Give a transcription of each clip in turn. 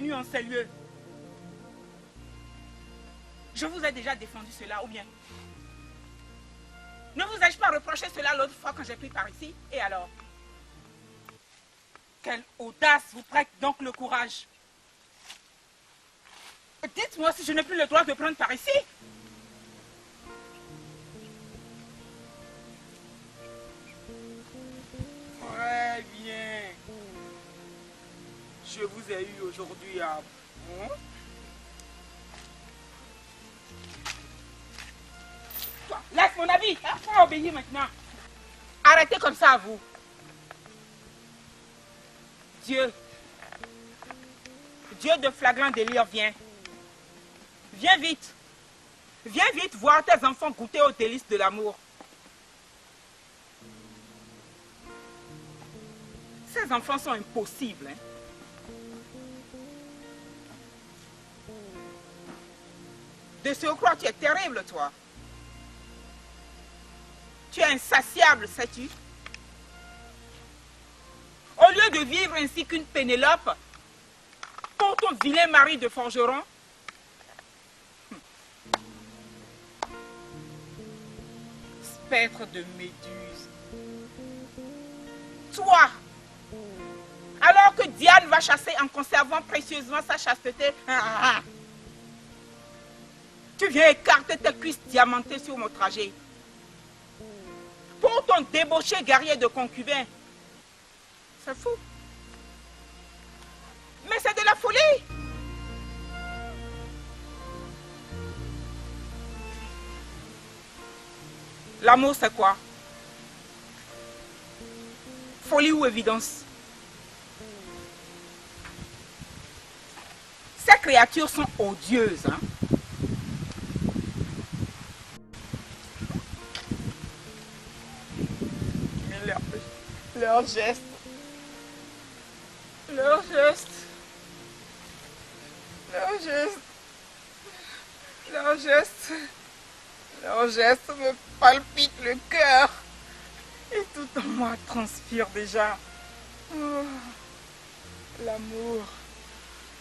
venu en ces lieux? Je vous ai déjà défendu cela, ou bien? Ne vous ai-je pas reproché cela l'autre fois quand j'ai pris par ici? Et alors? Quelle audace vous prête donc le courage? Dites-moi si je n'ai plus le droit de prendre par ici. Très bien. Je vous ai eu aujourd'hui à... Toi, laisse mon avis. Faut obéir maintenant. Arrêtez comme ça, vous. Dieu de flagrant délire, viens. Viens vite. Viens vite voir tes enfants goûter aux délices de l'amour. Ces enfants sont impossibles. Hein? De surcroît, tu es terrible, toi. Tu es insatiable, sais-tu? Au lieu de vivre ainsi qu'une Pénélope, pour ton vilain mari de forgeron, spectre de Méduse. Toi, alors que Diane va chasser en conservant précieusement sa chasteté, tu viens écarter tes cuisses diamantées sur mon trajet. Pour ton débauché guerrier de concubin. C'est fou. Mais c'est de la folie. L'amour, c'est quoi? Folie ou évidence? Ces créatures sont odieuses, hein? Mais leurs gestes, leurs gestes, leurs gestes, leurs gestes, leurs gestes me palpitent le cœur. Et tout en moi transpire déjà. Oh, l'amour.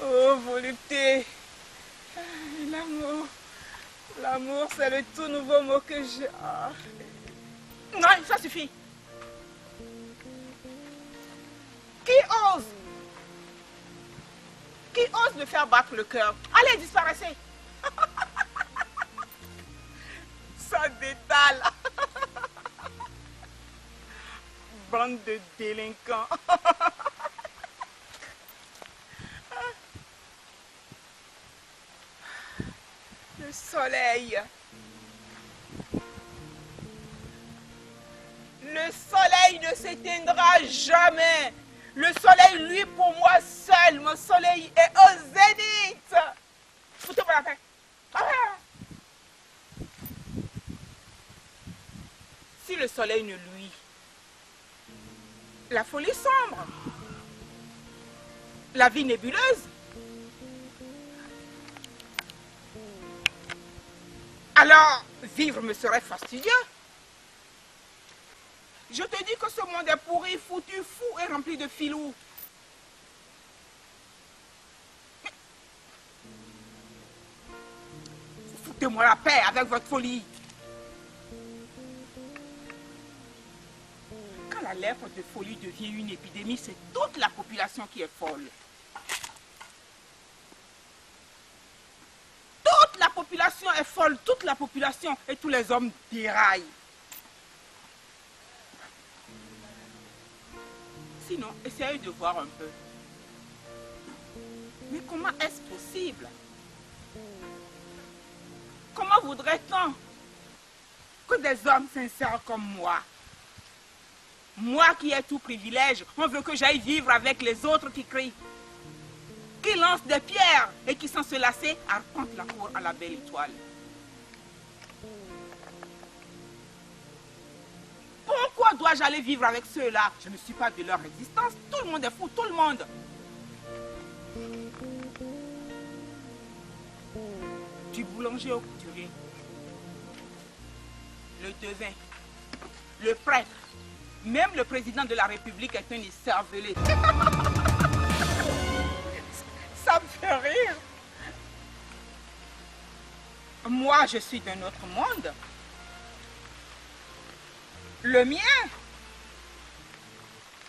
Oh, volupté. L'amour. L'amour, c'est le tout nouveau mot que j'ai. Ah. Non, ça suffit. Qui ose? Qui ose me faire battre le cœur? Allez, disparaissez. Ça détale. Bande de délinquants. Le soleil. Le soleil ne s'éteindra jamais. Le soleil, lui, pour moi seul, mon soleil est au zénith. Foutez-moi la paix. Si le soleil ne luit, la folie sombre, la vie nébuleuse. Alors, vivre me serait fastidieux. Je te dis que ce monde est pourri, foutu, fou et rempli de filous. Foutez-moi la paix avec votre folie. Quand la lèpre de folie devient une épidémie, c'est toute la population qui est folle. Toute la population est folle, toute la population et tous les hommes déraillent. Sinon, essayez de voir un peu. Mais comment est-ce possible? Comment voudrait-on que des hommes sincères comme moi qui ai tout privilège, on veut que j'aille vivre avec les autres qui crient, qui lancent des pierres et qui, sans se lasser, arpentent la cour à la belle étoile. Pourquoi dois-je aller vivre avec ceux-là? Je ne suis pas de leur existence. Tout le monde est fou, tout le monde. Du boulanger au couturier, le devin, le prêtre, même le président de la République est un écervelé. Ça me Moi, je suis d'un autre monde. Le mien.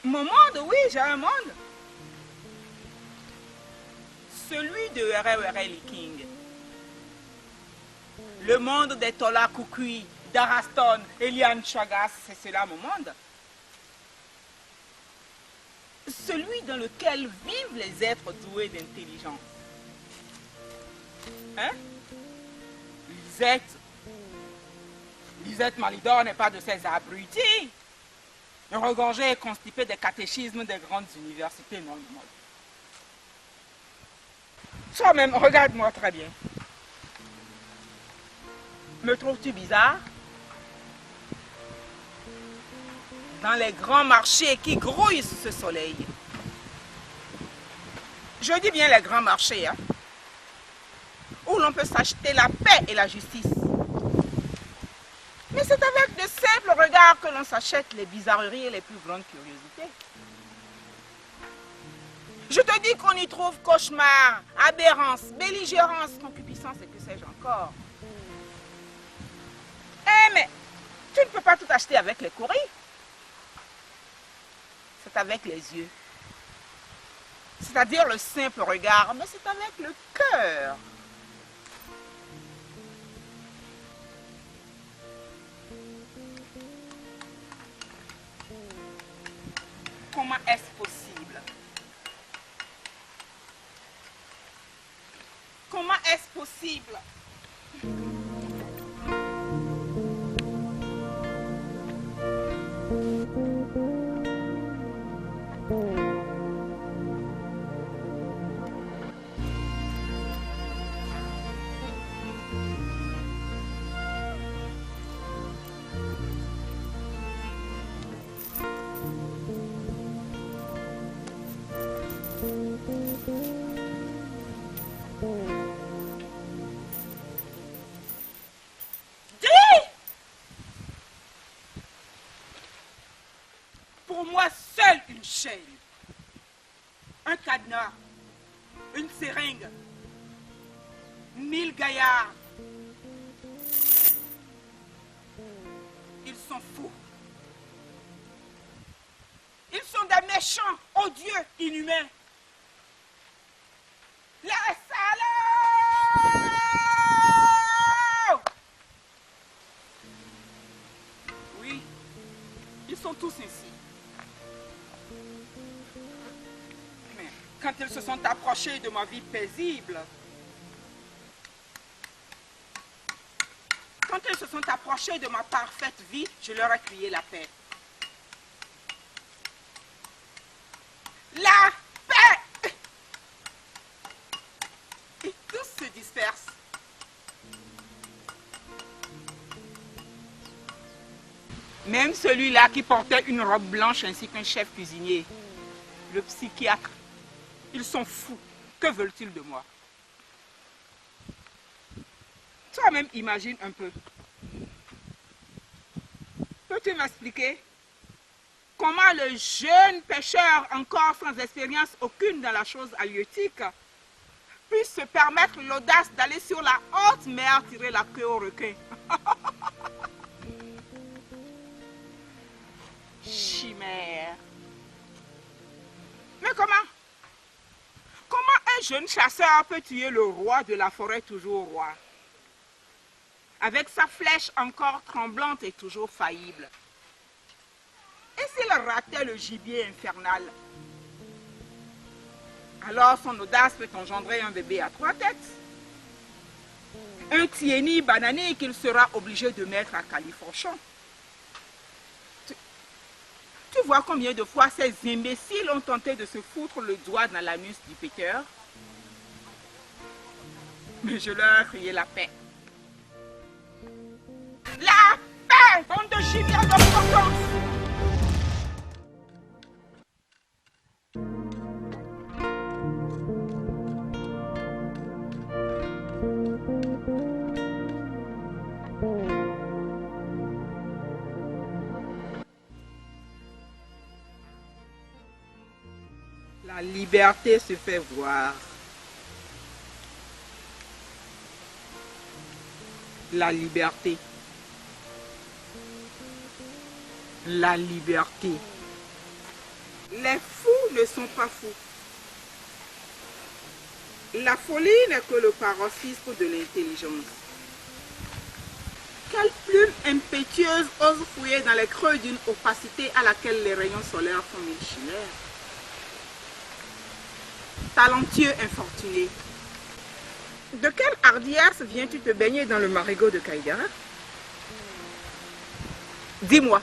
Mon monde, oui, j'ai un monde. Celui de R.R.L. King. Le monde des Tola Kukui, d'Araston, Eliane Chagas, c'est cela mon monde. Celui dans lequel vivent les êtres doués d'intelligence. Hein? Lisette Malidor n'est pas de ces abrutis. Regorgée et constipée des catéchismes des grandes universités, non, non. Toi-même, regarde-moi très bien. Me trouves-tu bizarre? Dans les grands marchés qui grouillent sous ce soleil. Je dis bien les grands marchés, hein, où l'on peut s'acheter la paix et la justice. Mais c'est avec de simples regards que l'on s'achète les bizarreries et les plus grandes curiosités. Je te dis qu'on y trouve cauchemar, aberrance, belligérance, concupiscence et que sais-je encore. Eh mais, tu ne peux pas tout acheter avec les courriers. C'est avec les yeux. C'est-à-dire le simple regard, mais c'est avec le cœur. Comment est-ce possible? Comment est-ce possible? Pour moi, seule une chaîne, un cadenas, une seringue, 1000 gaillards. Ils sont fous. Ils sont des méchants, odieux, inhumains. Les salauds! Oui, ils sont tous ainsi. Mais quand ils se sont approchés de ma vie paisible, quand ils se sont approchés de ma parfaite vie, je leur ai crié la paix. La paix! Et tous se dispersent. Même celui-là qui portait une robe blanche ainsi qu'un chef cuisinier, le psychiatre, ils sont fous. Que veulent-ils de moi? Toi-même, imagine un peu. Peux-tu m'expliquer comment le jeune pêcheur, encore sans expérience aucune dans la chose halieutique, puisse se permettre l'audace d'aller sur la haute mer tirer la queue au requin? Chimère. Mais comment? Comment un jeune chasseur peut tuer le roi de la forêt toujours roi? Avec sa flèche encore tremblante et toujours faillible. Et s'il ratait le gibier infernal? Alors son audace peut engendrer un bébé à 3 têtes. Un tieni banané qu'il sera obligé de mettre à califourchon. Tu vois combien de fois ces imbéciles ont tenté de se foutre le doigt dans l'anus du péteur? Mais je leur ai crié la paix. La paix, bande de chimières de potence! La liberté se fait voir. La liberté. La liberté. Les fous ne sont pas fous. La folie n'est que le paroxysme de l'intelligence. Quelle plume impétueuse ose fouiller dans les creux d'une opacité à laquelle les rayons solaires font mille chimères. Talentueux infortuné, de quelle hardiesse viens-tu te baigner dans le marigot de Caïdara? Dis-moi,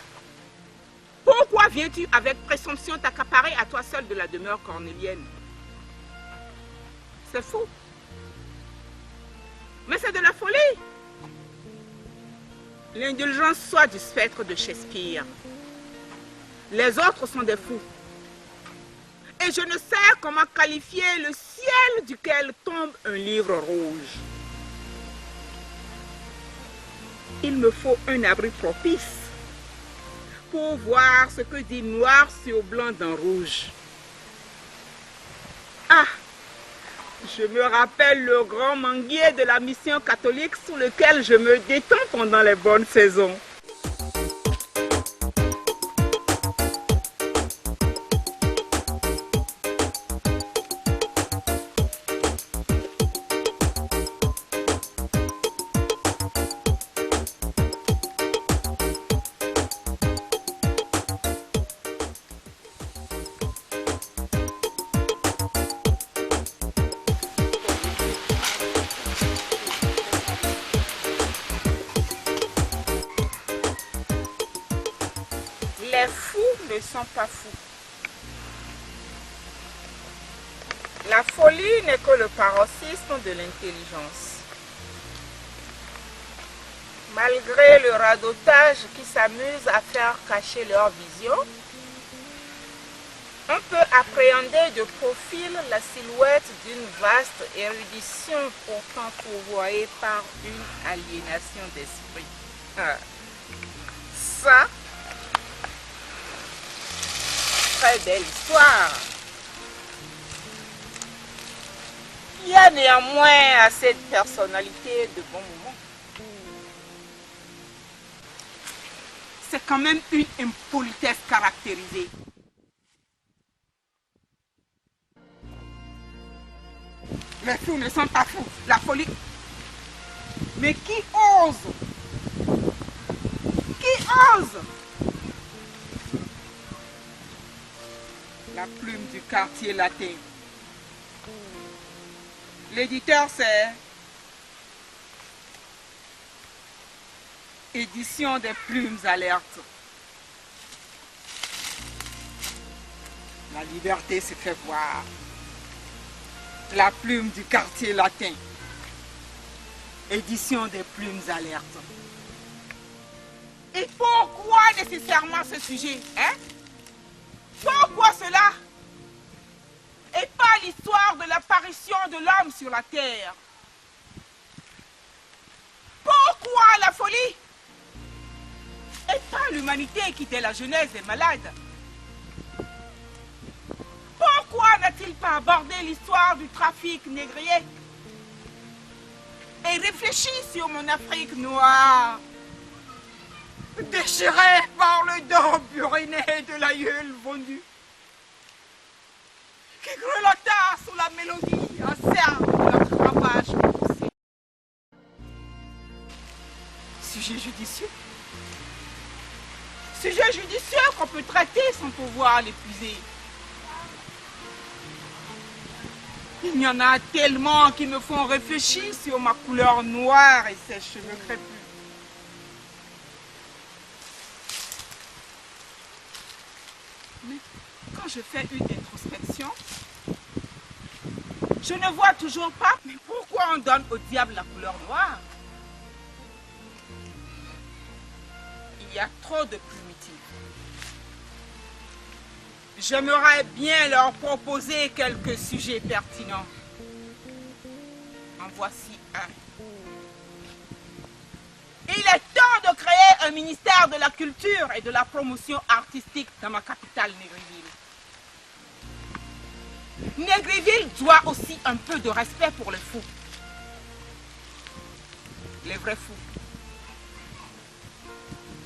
pourquoi viens-tu avec présomption t'accaparer à toi seul de la demeure cornélienne? C'est fou. Mais c'est de la folie. L'indulgence soit du spectre de Shakespeare. Les autres sont des fous. Et je ne sais comment qualifier le ciel duquel tombe un livre rouge. Il me faut un abri propice pour voir ce que dit noir sur blanc dans rouge. Ah! Je me rappelle le grand manguier de la mission catholique sous lequel je me détends pendant les bonnes saisons. Les fous ne sont pas fous. La folie n'est que le paroxysme de l'intelligence. Malgré le radotage qui s'amuse à faire cacher leur vision, on peut appréhender de profil la silhouette d'une vaste érudition pourtant pourvoyée par une aliénation d'esprit. Ça, très belle histoire. Il y a néanmoins à cette personnalité de bons moments. C'est quand même une impolitesse caractérisée. Les fous ne sont pas fous. La folie. Mais qui ose? Qui ose? La plume du quartier latin. L'éditeur, c'est Édition des plumes alertes. La liberté se fait voir. La plume du quartier latin. Édition des plumes alertes. Et pourquoi nécessairement ce sujet, hein? Pourquoi cela? Et pas l'histoire de l'apparition de l'homme sur la terre? Pourquoi la folie? Et pas l'humanité qui dès la jeunesse est malade? Pourquoi n'a-t-il pas abordé l'histoire du trafic négrier? Et réfléchi sur mon Afrique noire, déchirée par le dos buriné de l'aïeul vendu, qui grelotta sous la mélodie un cerf de notre ravage poussé. Sujet judicieux. Sujet judicieux qu'on peut traiter sans pouvoir l'épuiser. Il y en a tellement qui me font réfléchir sur ma couleur noire et ses cheveux crépus. Mais quand je fais une introspection, je ne vois toujours pas. Mais pourquoi on donne au diable la couleur noire? Il y a trop de primitives. J'aimerais bien leur proposer quelques sujets pertinents. En voici un. Il est temps de créer un ministère de la culture et de la promotion artistique dans ma capitale Négriville. Négriville doit aussi un peu de respect pour les fous. Les vrais fous.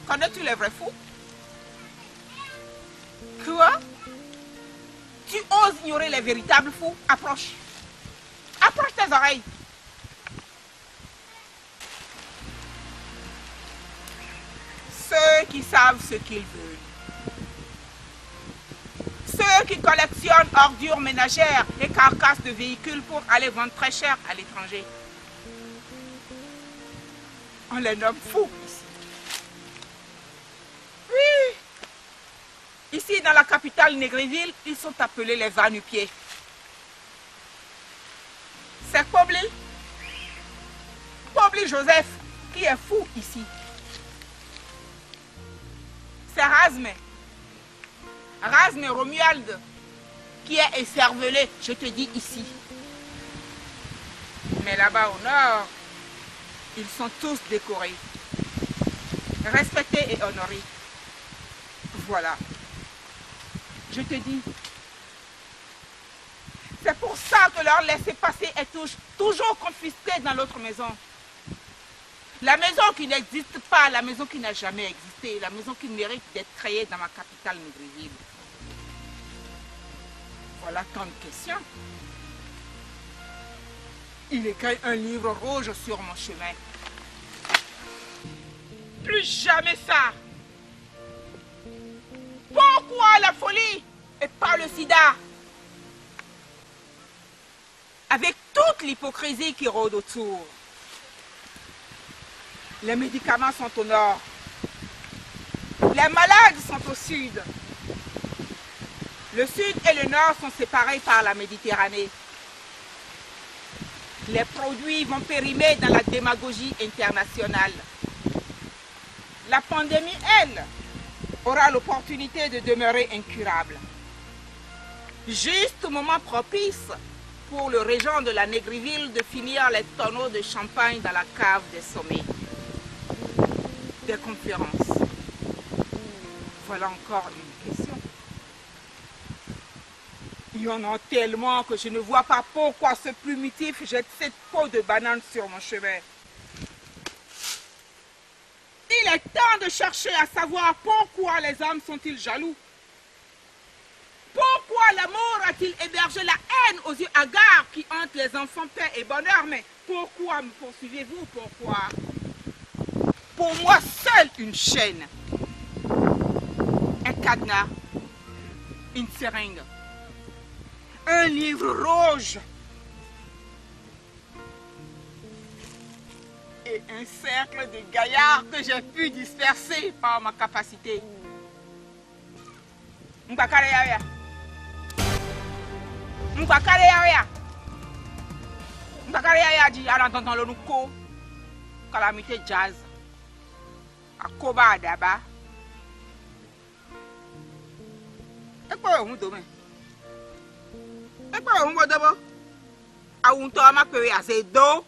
Connais-tu les vrais fous? Quoi? Tu oses ignorer les véritables fous? Approche. Approche tes oreilles. Ceux qui savent ce qu'ils veulent. Ceux qui collectionnent ordures ménagères et carcasses de véhicules pour aller vendre très cher à l'étranger. On les nomme fous ici. Oui. Ici, dans la capitale Négriville, ils sont appelés les va-nu-pieds. C'est Pobli Joseph qui est fou ici. C'est Razme Romuald qui est écervelé, je te dis ici. Mais là-bas au nord, ils sont tous décorés, respectés et honorés. Voilà. Je te dis. C'est pour ça que leur laissez-passer est toujours confisqué dans l'autre maison. La maison qui n'existe pas, la maison qui n'a jamais existé, la maison qui mérite d'être créée dans ma capitale Négriville. Voilà tant de questions. Il écrit un livre rouge sur mon chemin. Plus jamais ça. Pourquoi la folie et pas le sida? Avec toute l'hypocrisie qui rôde autour. Les médicaments sont au nord. Les malades sont au sud. Le sud et le nord sont séparés par la Méditerranée. Les produits vont périmer dans la démagogie internationale. La pandémie, elle, aura l'opportunité de demeurer incurable. Juste au moment propice pour le régent de la Négriville de finir les tonneaux de champagne dans la cave des sommets. Des conférences. Voilà encore une question. Il y en a tellement que je ne vois pas pourquoi ce plumitif jette cette peau de banane sur mon chemin. Il est temps de chercher à savoir pourquoi les hommes sont-ils jaloux. Pourquoi l'amour a-t-il hébergé la haine aux yeux hagards qui hantent les enfants paix et bonheur? Mais pourquoi me poursuivez-vous? Pourquoi? Pour moi, seule une chaîne, un cadenas, une seringue, un livre rouge et un cercle de gaillards que j'ai pu disperser par ma capacité. Mbakareya. Mbakareya dit à l'entendant le nouko, calamité jazz. Akoba adaba. Ekpo ohun dome. Ekpo ohun bodobo. Awun to ama pe ase do.